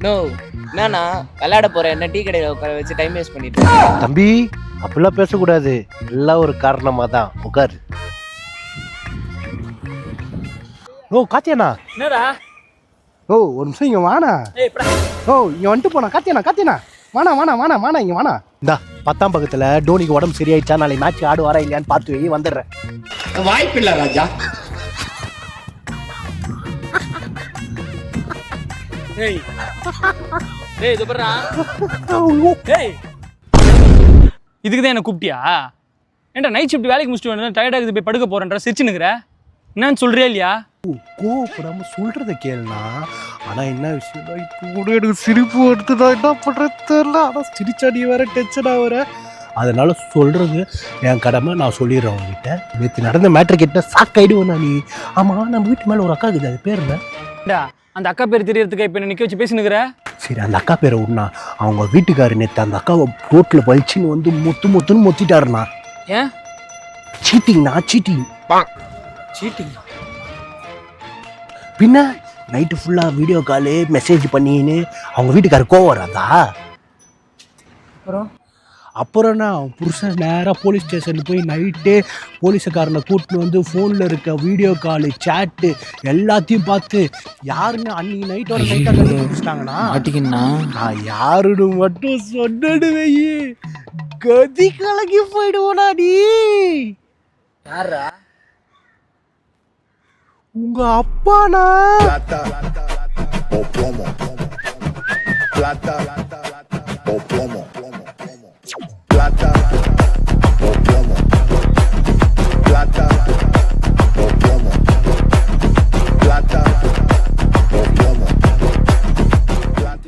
No என்னண்ணா விளையாட போறேன் என்ன டீ கடையில் உட்கார வச்சு டைம் வேஸ்ட் பண்ணிட்டு தம்பி அப்படிலாம் பேசக்கூடாது. எல்லாம் ஒரு காரணமா தான். உட்காரு. ஓ காத்தியாண்ணா. என்னடா? ஓ ஒரு நிமிஷம் இங்க வாண்ணா. ஓ இங்க வந்துட்டு போனா. காத்தியாண்ணா வாணா இங்க வாணா. இந்தா 10ஆம் பக்கத்துல டோனிக்கு உடம்பு சரியாயிடுச்சா, நாளை மேட்ச் ஆடுவாரா இல்லையான்னு பார்த்து வை, வந்துடுறேன். வாய்ப்பு இல்ல ராஜா. டேய் டேய் இது பாருடா. டேய் இதுக்கு தான் என்ன கூப்பிட்டியா? ஏன்டா நைட் ஷிஃப்ட் வேலைக்கு முடிச்சுட்டு வந்து டயர்டாக இருக்குது போய் படுக்க போறேன்ற சிரிச்சுனுக்குற. என்னன்னு சொல்றியா இல்லையா? கோவப்படாம சொல்றத கேளுனா. ஆனா என்ன விஷயம், இப்போ கூட எனக்கு சிரிப்பு வருதுடா. என்ன பண்றது தெரியல. ஆனா சிரிச்சா நீ வேற டென்ஷன் ஆகுற. அதனால சொல்றது என் கடமை. நான் சொல்லிடுறேன் உங்ககிட்ட. நேற்று நடந்த மேட்ரு கிட்ட சாக்காயிடுவேண்ணா நீ. ஆமா நம்ம வீட்டு மேல ஒரு அக்கா இருக்குது, அது பேர் என்ன? அந்த அக்கா பேர் தெரியறதுக்கு இப்போ நிற்க வச்சு பேசினுக்குற. சரி அந்த அக்கா பேரை விடனா. அவங்க வீட்டுக்காரு நேற்று அந்த அக்காவை ரோட்ல பழிச்சுன்னு வந்து மொத்துன்னு மொத்திட்டாருண்ணா. ஏன்? சீட்டிங்ண்ணா, சீட்டிங். பின்ன நைட்டு ஃபுல்லா வீடியோ காலு மெசேஜ் பண்ணின்னு அவங்க வீட்டுக்காரர் கோவம் வராதா? அப்புறம்னா புருஷன் நேராக போலீஸ் ஸ்டேஷனுக்கு போய் நைட்டே போலீஸுக்காரனை கூட்டின்னு வந்து ஃபோனில் இருக்க வீடியோ காலு சேட்டு எல்லாத்தையும் பார்த்து யாருன்னு அன்னைக்கு நைட்டோட நைட்டாக கண்டுபிடிச்சிட்டாங்கன்னா நான் யாருன்னு மட்டும் சொன்னடுவே கதி கலக்கி போயிடுவோனா நீ. யாரா? உங்க அப்பானா? Plata o plomo. Plata